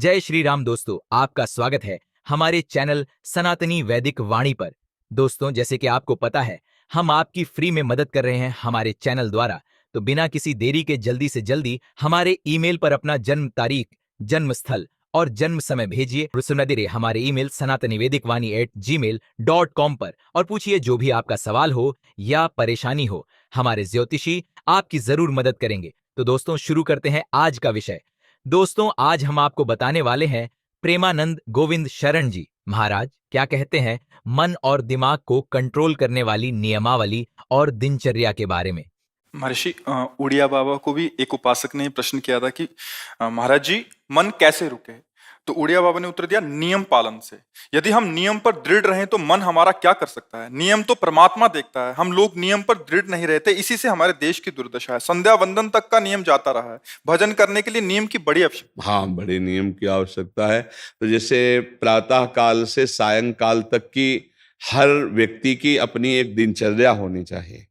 जय श्री राम दोस्तों, आपका स्वागत है हमारे चैनल सनातनी वैदिक वाणी पर। दोस्तों, जैसे कि आपको पता है, हम आपकी फ्री में मदद कर रहे हैं हमारे चैनल द्वारा। तो बिना किसी देरी के जल्दी से जल्दी हमारे ईमेल पर अपना जन्म तारीख, जन्म स्थल और जन्म समय भेजिए। और सुना दे हमारे ईमेल sanatanivedikvani@gmail.com पर और पूछिए जो भी आपका सवाल हो या परेशानी हो। हमारे ज्योतिषी आपकी जरूर मदद करेंगे। तो दोस्तों, शुरू करते हैं आज का विषय। दोस्तों, आज हम आपको बताने वाले हैं प्रेमानंद गोविंद शरण जी महाराज क्या कहते हैं मन और दिमाग को कंट्रोल करने वाली नियमावली और दिनचर्या के बारे में। महर्षि उड़िया बाबा को भी एक उपासक ने प्रश्न किया था कि महाराज जी, मन कैसे रुके? तो उड़िया बाबा ने उत्तर दिया, नियम पालन से। यदि हम नियम पर दृढ़ रहें तो मन हमारा क्या कर सकता है? नियम तो परमात्मा देखता है। हम लोग नियम पर दृढ़ नहीं रहते, इसी से हमारे देश की दुर्दशा है। संध्या वंदन तक का नियम जाता रहा है। भजन करने के लिए नियम की बड़ी आवश्यकता। हाँ, बड़े नियम की आवश्यकता है। तो जैसे प्रातः काल से सायंकाल तक की हर व्यक्ति की अपनी एक दिनचर्या होनी चाहिए।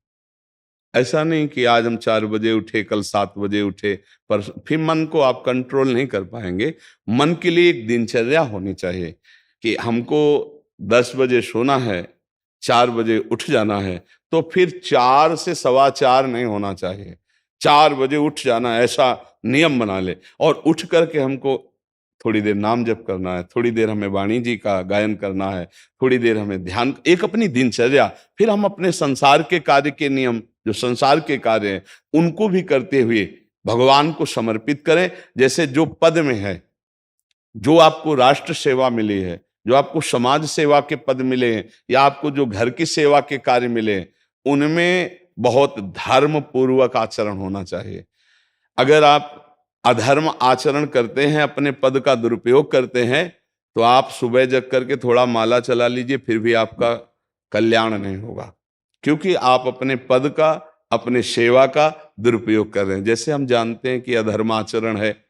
ऐसा नहीं कि आज हम 4 बजे उठे, कल 7 बजे उठे, पर फिर मन को आप कंट्रोल नहीं कर पाएंगे। मन के लिए एक दिनचर्या होनी चाहिए कि हमको 10 बजे सोना है, 4 बजे उठ जाना है, तो फिर 4 से सवा 4 नहीं होना चाहिए। 4 बजे उठ जाना, ऐसा नियम बना ले। और उठ करके हमको थोड़ी देर नाम जप करना है, थोड़ी देर हमें वाणी जी का गायन करना है, थोड़ी देर हमें ध्यान, एक अपनी दिनचर्या। फिर हम अपने संसार के कार्य के नियम, जो संसार के कार्य हैं, उनको भी करते हुए भगवान को समर्पित करें। जैसे जो पद में है, जो आपको राष्ट्र सेवा मिली है, जो आपको समाज सेवा के पद मिले हैं, या आपको जो घर की सेवा के कार्य मिले हैं, उनमें बहुत धर्म पूर्वक आचरण होना चाहिए। अगर आप अधर्म आचरण करते हैं, अपने पद का दुरुपयोग करते हैं, तो आप सुबह जग करके थोड़ा माला चला लीजिए, फिर भी आपका कल्याण नहीं होगा, क्योंकि आप अपने पद का, अपने सेवा का दुरुपयोग कर रहे हैं। जैसे हम जानते हैं कि अधर्माचरण है,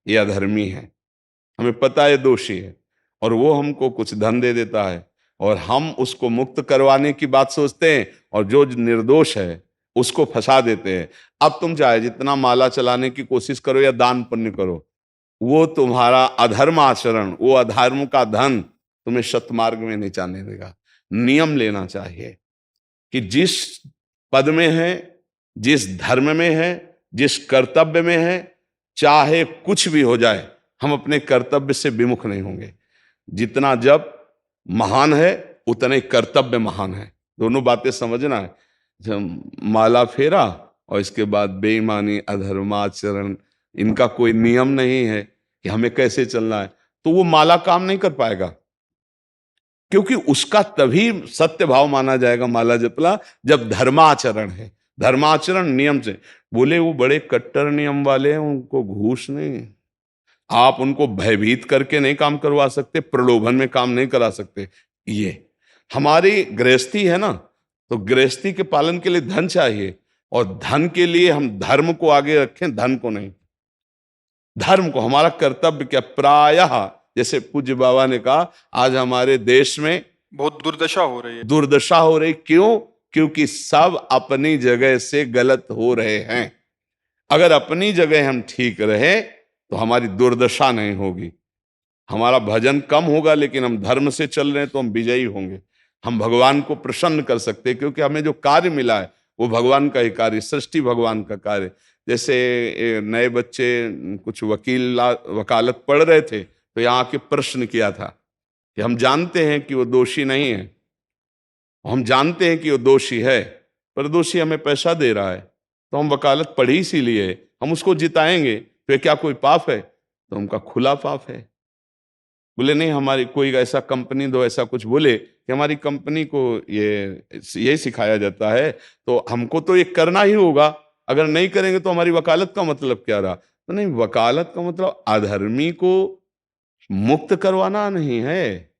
ये अधर्मी है, हमें पता है दोषी है, और वो हमको कुछ धन दे देता है, और हम उसको मुक्त करवाने की बात सोचते हैं, और जो निर्दोष है उसको फंसा देते हैं। अब तुम चाहे जितना माला चलाने की कोशिश करो या दान पुण्य करो, वो तुम्हारा अधर्म आचरण, वो अधर्म का धन तुम्हें सतमार्ग में नहीं जाने देगा। नियम लेना चाहिए कि जिस पद में है, जिस धर्म में है, जिस कर्तव्य में है, चाहे कुछ भी हो जाए, हम अपने कर्तव्य से विमुख नहीं होंगे। जितना जप महान है, उतने कर्तव्य महान है। दोनों बातें समझना है। जब माला फेरा और इसके बाद बेईमानी, अधर्माचरण, इनका कोई नियम नहीं है कि हमें कैसे चलना है, तो वो माला काम नहीं कर पाएगा, क्योंकि उसका तभी सत्य भाव माना जाएगा माला जपला जब धर्माचरण है। धर्माचरण नियम से। बोले वो बड़े कट्टर नियम वाले हैं, उनको घूस नहीं, आप उनको भयभीत करके नहीं काम करवा सकते, प्रलोभन में काम नहीं करा सकते। ये हमारी गृहस्थी है ना, तो गृहस्थी के पालन के लिए धन चाहिए, और धन के लिए हम धर्म को आगे रखें, धन को नहीं। धर्म को, हमारा कर्तव्य क्या, प्रायः जैसे पूज्य बाबा ने कहा, आज हमारे देश में बहुत दुर्दशा हो रही है। दुर्दशा हो रही, क्यों? क्योंकि सब अपनी जगह से गलत हो रहे हैं। अगर अपनी जगह हम ठीक रहे तो हमारी दुर्दशा नहीं होगी। हमारा भजन कम होगा, लेकिन हम धर्म से चल रहे हैं तो हम विजयी होंगे। हम भगवान को प्रसन्न कर सकते हैं, क्योंकि हमें जो कार्य मिला है वो भगवान का ही कार्य, सृष्टि भगवान का कार्य। जैसे नए बच्चे कुछ वकालत पढ़ रहे थे, तो यहाँ आके प्रश्न किया था कि हम जानते हैं कि वो दोषी नहीं है, हम जानते हैं कि वो दोषी है, पर दोषी हमें पैसा दे रहा है, तो हम वकालत पढ़ी इसीलिए, हम उसको जिताएंगे, तो क्या कोई पाप है? तो उनका खुला पाप है। बोले नहीं, हमारी कोई ऐसा कंपनी दो, ऐसा कुछ बोले कि हमारी कंपनी को ये सिखाया जाता है, तो हमको तो ये करना ही होगा, अगर नहीं करेंगे तो हमारी वकालत का मतलब क्या रहा? तो नहीं, वकालत का मतलब अधर्मी को मुक्त करवाना नहीं है।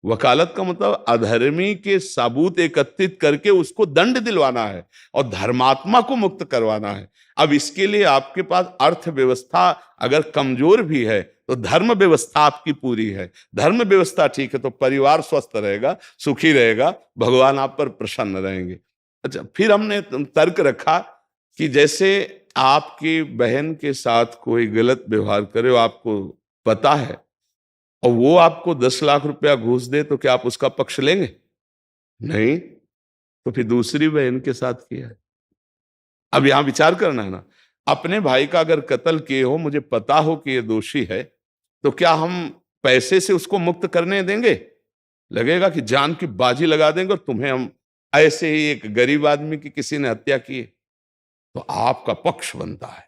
वकालत का मतलब अधर्मी के सबूत एकत्रित करके उसको दंड दिलवाना है, और धर्मात्मा को मुक्त करवाना है। अब इसके लिए आपके पास अर्थव्यवस्था अगर कमजोर भी है, तो धर्म व्यवस्था आपकी पूरी है। धर्म व्यवस्था ठीक है तो परिवार स्वस्थ रहेगा, सुखी रहेगा, भगवान आप पर प्रसन्न रहेंगे। अच्छा, फिर हमने तर्क रखा कि जैसे आपकी बहन के साथ कोई गलत व्यवहार करे, आपको पता है, और वो आपको 10 लाख रुपया घूस दे तो क्या आप उसका पक्ष लेंगे? नहीं। तो फिर दूसरी बहन के साथ किया है। अब यहां विचार करना है ना, अपने भाई का अगर कत्ल किए हो, मुझे पता हो कि ये दोषी है, तो क्या हम पैसे से उसको मुक्त करने देंगे? लगेगा कि जान की बाजी लगा देंगे, और तुम्हें हम ऐसे ही एक गरीब आदमी की किसी ने हत्या की है, तो आपका पक्ष बनता है।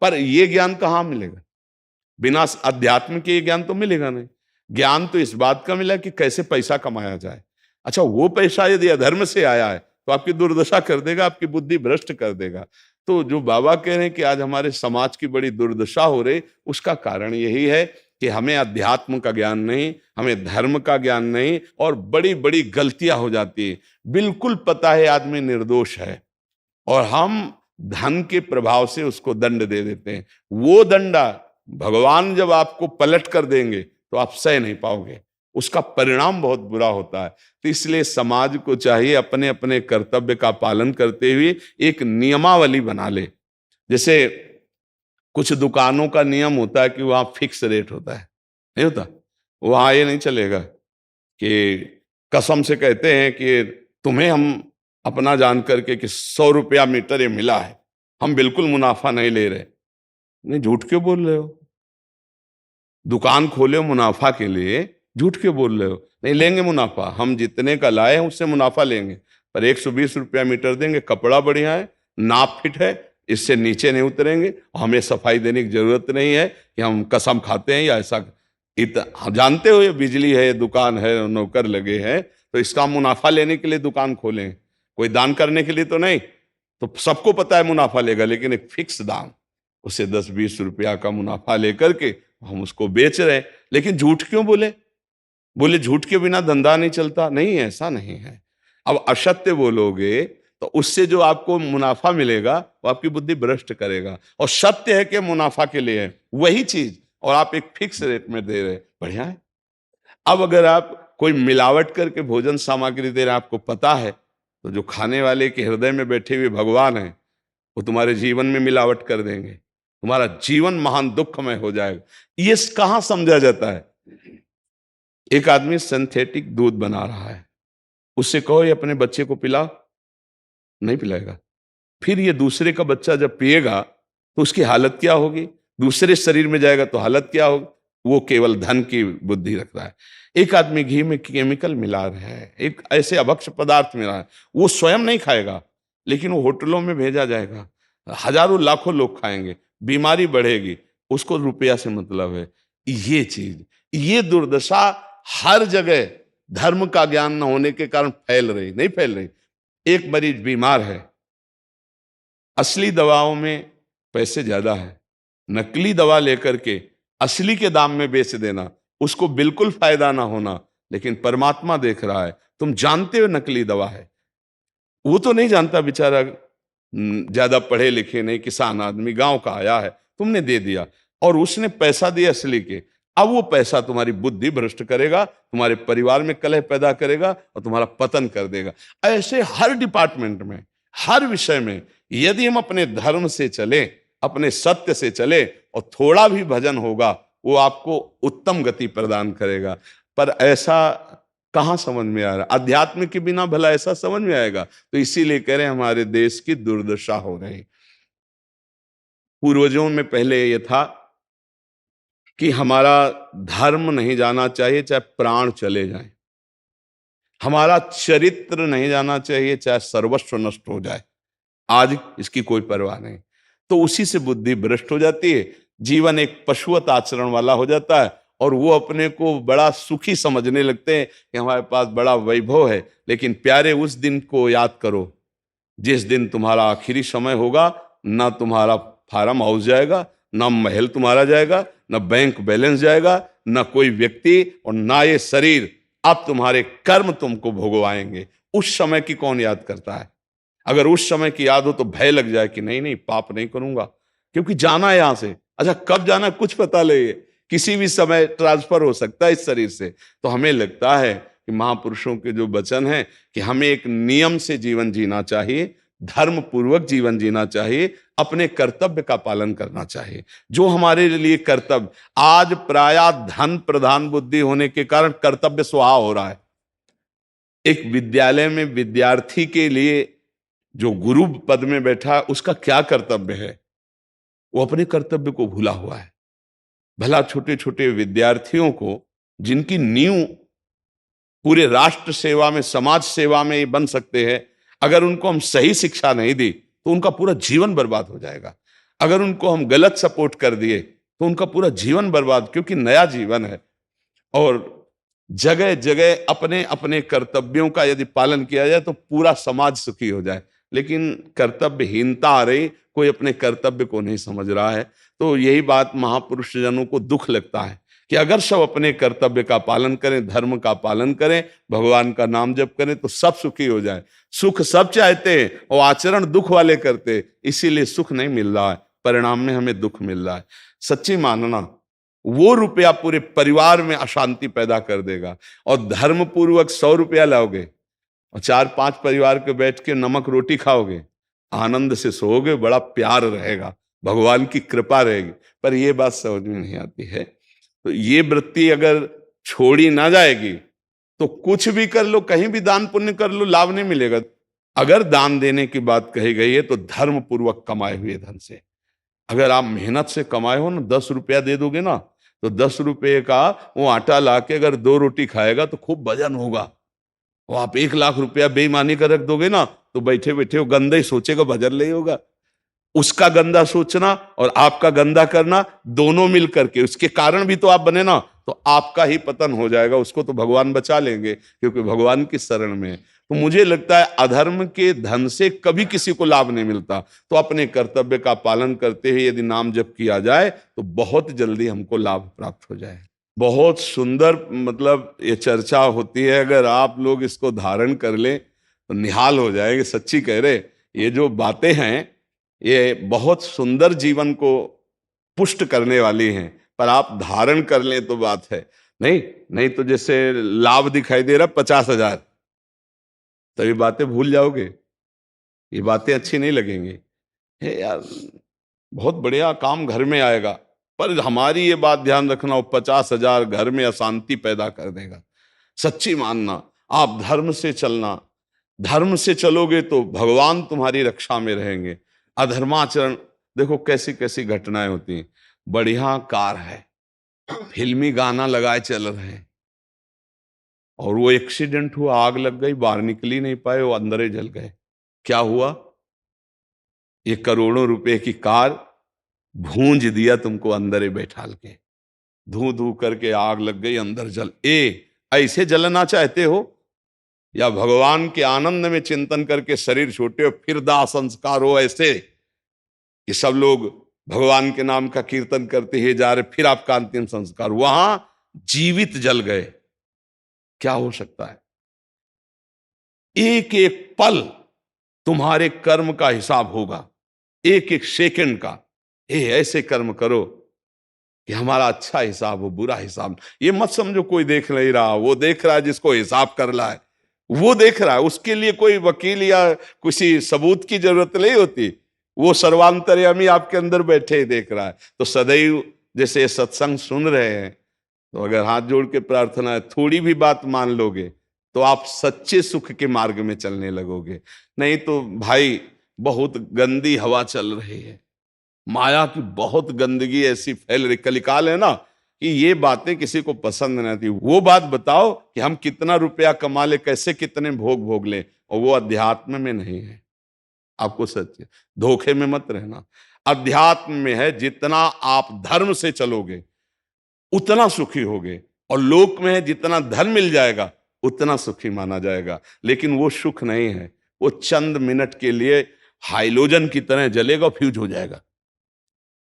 पर यह ज्ञान कहां मिलेगा? बिना अध्यात्म के ये ज्ञान तो मिलेगा नहीं। ज्ञान तो इस बात का मिला कि कैसे पैसा कमाया जाए। अच्छा, वो पैसा यदि अधर्म से आया है तो आपकी दुर्दशा कर देगा, आपकी बुद्धि भ्रष्ट कर देगा। तो जो बाबा कह रहे हैं कि आज हमारे समाज की बड़ी दुर्दशा हो रही, उसका कारण यही है कि हमें अध्यात्म का ज्ञान नहीं, हमें धर्म का ज्ञान नहीं, और बड़ी बड़ी गलतियां हो जाती है। बिल्कुल पता है आदमी निर्दोष है, और हम धन के प्रभाव से उसको दंड दे देते हैं। वो दंडा भगवान जब आपको पलट कर देंगे तो आप सह नहीं पाओगे, उसका परिणाम बहुत बुरा होता है। तो इसलिए समाज को चाहिए अपने अपने कर्तव्य का पालन करते हुए एक नियमावली बना ले। जैसे कुछ दुकानों का नियम होता है कि वहां फिक्स रेट होता है, नहीं होता? वहां ये नहीं चलेगा कि कसम से कहते हैं कि तुम्हें हम अपना जान करके कि 100 रुपया मीटर ये मिला है, हम बिल्कुल मुनाफा नहीं ले रहे। नहीं, झूठ क्यों बोल रहे हो? दुकान खोले हो मुनाफा के लिए, झूठ क्यों बोल रहे हो? नहीं लेंगे मुनाफा, हम जितने का लाए हैं उससे मुनाफा लेंगे, पर 120 रुपया मीटर देंगे, कपड़ा बढ़िया है, नाप फिट है, इससे नीचे नहीं उतरेंगे, हमें सफाई देने की जरूरत नहीं है कि हम कसम खाते हैं या ऐसा। हम जानते हो ये बिजली है, दुकान है, नौकर लगे हैं, तो इसका मुनाफा लेने के लिए दुकान खोलें, कोई दान करने के लिए तो नहीं। तो सबको पता है मुनाफा लेगा, लेकिन एक फिक्स दाम, उसे 10-20 रुपया का मुनाफा लेकर के हम उसको बेच रहे हैं। लेकिन झूठ क्यों बोले? बोले झूठ के बिना धंधा नहीं चलता। नहीं, ऐसा नहीं है। अब असत्य बोलोगे तो उससे जो आपको मुनाफा मिलेगा वो आपकी बुद्धि भ्रष्ट करेगा, और सत्य है कि मुनाफा के लिए है वही चीज, और आप एक फिक्स रेट में दे रहे, बढ़िया है। अब अगर आप कोई मिलावट करके भोजन सामग्री दे रहे हैं, आपको पता है, तो जो खाने वाले के हृदय में बैठे हुए भगवान हैं वो तुम्हारे जीवन में मिलावट कर देंगे, तुम्हारा जीवन महान दुखमय हो जाएगा। ये कहां समझा जाता है? एक आदमी सिंथेटिक दूध बना रहा है, उससे कहो ये अपने बच्चे को पिला, नहीं पिलाएगा। फिर ये दूसरे का बच्चा जब पिएगा तो उसकी हालत क्या होगी? दूसरे शरीर में जाएगा तो हालत क्या होगी? वो केवल धन की बुद्धि रख रहा है। एक आदमी घी में केमिकल मिला रहा है, एक ऐसे अभक्ष पदार्थ मिला है, वो स्वयं नहीं खाएगा, लेकिन वो होटलों में भेजा जाएगा, हजारों लाखों लोग खाएंगे, बीमारी बढ़ेगी, उसको रुपया से मतलब है। ये चीज, ये दुर्दशा हर जगह धर्म का ज्ञान न होने के कारण फैल रही, नहीं फैल रही। एक मरीज बीमार है, असली दवाओं में पैसे ज्यादा है, नकली दवा लेकर के असली के दाम में बेच देना, उसको बिल्कुल फायदा ना होना, लेकिन परमात्मा देख रहा है। तुम जानते हो नकली दवा है, वो तो नहीं जानता बेचारा, ज्यादा पढ़े लिखे नहीं, किसान आदमी गांव का आया है, तुमने दे दिया और उसने पैसा दिया असली के। अब वो पैसा तुम्हारी बुद्धि भ्रष्ट करेगा, तुम्हारे परिवार में कलह पैदा करेगा और तुम्हारा पतन कर देगा। ऐसे हर डिपार्टमेंट में, हर विषय में यदि हम अपने धर्म से चले, अपने सत्य से चले, और थोड़ा भी भजन होगा, वो आपको उत्तम गति प्रदान करेगा। पर ऐसा कहां समझ में आ रहा? अध्यात्म के बिना भला ऐसा समझ में आएगा? तो इसीलिए कह रहे हैं हमारे देश की दुर्दशा हो रही। पूर्वजों में पहले यह था कि हमारा धर्म नहीं जाना चाहिए चाहे प्राण चले जाएं, हमारा चरित्र नहीं जाना चाहिए चाहे सर्वस्व नष्ट हो जाए। आज इसकी कोई परवाह नहीं, तो उसी से बुद्धि भ्रष्ट हो जाती है, जीवन एक पशुवत आचरण वाला हो जाता है, और वो अपने को बड़ा सुखी समझने लगते हैं कि हमारे पास बड़ा वैभव है। लेकिन प्यारे, उस दिन को याद करो जिस दिन तुम्हारा आखिरी समय होगा, ना तुम्हारा फार्म हाउस जाएगा, ना महल तुम्हारा जाएगा, ना बैंक बैलेंस जाएगा, ना कोई व्यक्ति, और ना ये शरीर। अब तुम्हारे कर्म तुमको भोगवाएंगे। उस समय की कौन याद करता है? अगर उस समय की याद हो तो भय लग जाए कि नहीं नहीं, पाप नहीं करूंगा, क्योंकि जाना है यहां से। अच्छा, कब जाना कुछ पता नहीं, किसी भी समय ट्रांसफर हो सकता है इस शरीर से। तो हमें लगता है कि महापुरुषों के जो वचन हैं कि हमें एक नियम से जीवन जीना चाहिए, धर्म पूर्वक जीवन जीना चाहिए, अपने कर्तव्य का पालन करना चाहिए। जो हमारे लिए कर्तव्य, आज प्रायः धन प्रधान बुद्धि होने के कारण कर्तव्य स्वाहा हो रहा है। एक विद्यालय में विद्यार्थी के लिए जो गुरु पद में बैठा है, उसका क्या कर्तव्य है? वो अपने कर्तव्य को भूला हुआ है। भला छोटे छोटे विद्यार्थियों को, जिनकी नींव पूरे राष्ट्र सेवा में, समाज सेवा में ये बन सकते हैं, अगर उनको हम सही शिक्षा नहीं दी तो उनका पूरा जीवन बर्बाद हो जाएगा। अगर उनको हम गलत सपोर्ट कर दिए तो उनका पूरा जीवन बर्बाद, क्योंकि नया जीवन है। और जगह जगह अपने अपने कर्तव्यों का यदि पालन किया जाए तो पूरा समाज सुखी हो जाए। लेकिन कर्तव्यहीनता आ रही, कोई अपने कर्तव्य को नहीं समझ रहा है। तो यही बात महापुरुष जनों को दुख लगता है कि अगर सब अपने कर्तव्य का पालन करें, धर्म का पालन करें, भगवान का नाम जप करें तो सब सुखी हो जाए। सुख सब चाहते हैं और आचरण दुख वाले करते, इसीलिए सुख नहीं मिल रहा है, परिणाम में हमें दुख मिल रहा है। सच्ची मानना, वो रुपया पूरे परिवार में अशांति पैदा कर देगा। और धर्म पूर्वक 100 रुपया लाओगे और 4-5 परिवार के बैठ के नमक रोटी खाओगे, आनंद से सोओगे, बड़ा प्यार रहेगा, भगवान की कृपा रहेगी। पर ये बात समझ में नहीं आती है। तो ये वृत्ति अगर छोड़ी ना जाएगी तो कुछ भी कर लो, कहीं भी दान पुण्य कर लो, लाभ नहीं मिलेगा। अगर दान देने की बात कही गई है तो धर्म पूर्वक कमाए हुए धन से। अगर आप मेहनत से कमाए हो ना, 10 रुपया दे दोगे ना, तो 10 रुपये का वो आटा लाके अगर 2 रोटी खाएगा तो खूब वजन होगा। और आप 1 लाख रुपया बेईमानी कर रख दोगे ना, तो बैठे बैठे वो गंदा ही सोचेगा, भजन नहीं होगा। उसका गंदा सोचना और आपका गंदा करना, दोनों मिल करके उसके कारण भी तो आप बने ना, तो आपका ही पतन हो जाएगा। उसको तो भगवान बचा लेंगे, क्योंकि भगवान की शरण में है। तो मुझे लगता है अधर्म के धन से कभी किसी को लाभ नहीं मिलता। तो अपने कर्तव्य का पालन करते हुए यदि नाम जप किया जाए तो बहुत जल्दी हमको लाभ प्राप्त हो जाए। बहुत सुंदर, मतलब ये चर्चा होती है, अगर आप लोग इसको धारण कर लें तो निहाल हो जाएंगे। सच्ची कह रहे, ये जो बातें हैं ये बहुत सुंदर जीवन को पुष्ट करने वाली हैं, पर आप धारण कर लें तो बात है। नहीं तो जैसे लाभ दिखाई दे रहा 50,000, तो ये बातें भूल जाओगे, ये बातें अच्छी नहीं लगेंगी। हे यार, बहुत बढ़िया काम घर में आएगा, पर हमारी ये बात ध्यान रखना, वो 50,000 घर में अशांति पैदा कर देगा। सच्ची मानना, आप धर्म से चलना, धर्म से चलोगे तो भगवान तुम्हारी रक्षा में रहेंगे। अधर्माचरण, देखो कैसी कैसी घटनाएं होती हैं। बढ़िया कार है, फिल्मी गाना लगाए चल रहे हैं, और वो एक्सीडेंट हुआ, आग लग गई, बाहर निकल ही नहीं पाए, वो अंदर ही जल गए। क्या हुआ? ये करोड़ों रुपए की कार भूंज दिया तुमको अंदर ही बैठाल के, धू धू करके आग लग गई, अंदर जल। ऐसे जलना चाहते हो, या भगवान के आनंद में चिंतन करके शरीर छोटे हो, फिर दाह संस्कार हो ऐसे कि सब लोग भगवान के नाम का कीर्तन करते ही जा रहे, फिर आपका अंतिम संस्कार, वहां जीवित जल गए। क्या हो सकता है? एक एक पल तुम्हारे कर्म का हिसाब होगा, एक एक सेकंड का। ऐसे कर्म करो कि हमारा अच्छा हिसाब हो, बुरा हिसाब। ये मत समझो कोई देख नहीं रहा, वो देख रहा है जिसको हिसाब कर रहा है, वो देख रहा है। उसके लिए कोई वकील या किसी सबूत की जरूरत नहीं होती, वो सर्वांतर्यामी आपके अंदर बैठे ही देख रहा है। तो सदैव जैसे सत्संग सुन रहे हैं, तो अगर हाथ जोड़ के प्रार्थना है, थोड़ी भी बात मान लोगे तो आप सच्चे सुख के मार्ग में चलने लगोगे। नहीं तो भाई, बहुत गंदी हवा चल रही है, माया की बहुत गंदगी ऐसी फैल रही, कलिकाल है ना, कि ये बातें किसी को पसंद नहीं आती। वो बात बताओ कि हम कितना रुपया कमा ले, कैसे कितने भोग भोग ले, और वो अध्यात्म में नहीं है। आपको सच धोखे में मत रहना, अध्यात्म में है। जितना आप धर्म से चलोगे उतना सुखी होगे, और लोक में है जितना धन मिल जाएगा उतना सुखी माना जाएगा। लेकिन वो सुख नहीं है, वो चंद मिनट के लिए हाइलोजन की तरह जलेगा, फ्यूज हो जाएगा।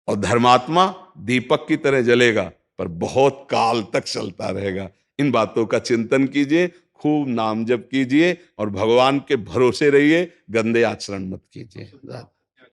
और धर्मात्मा दीपक की तरह जलेगा, पर बहुत काल तक चलता रहेगा। इन बातों का चिंतन कीजिए, खूब नाम जप कीजिए, और भगवान के भरोसे रहिए, गंदे आचरण मत कीजिए।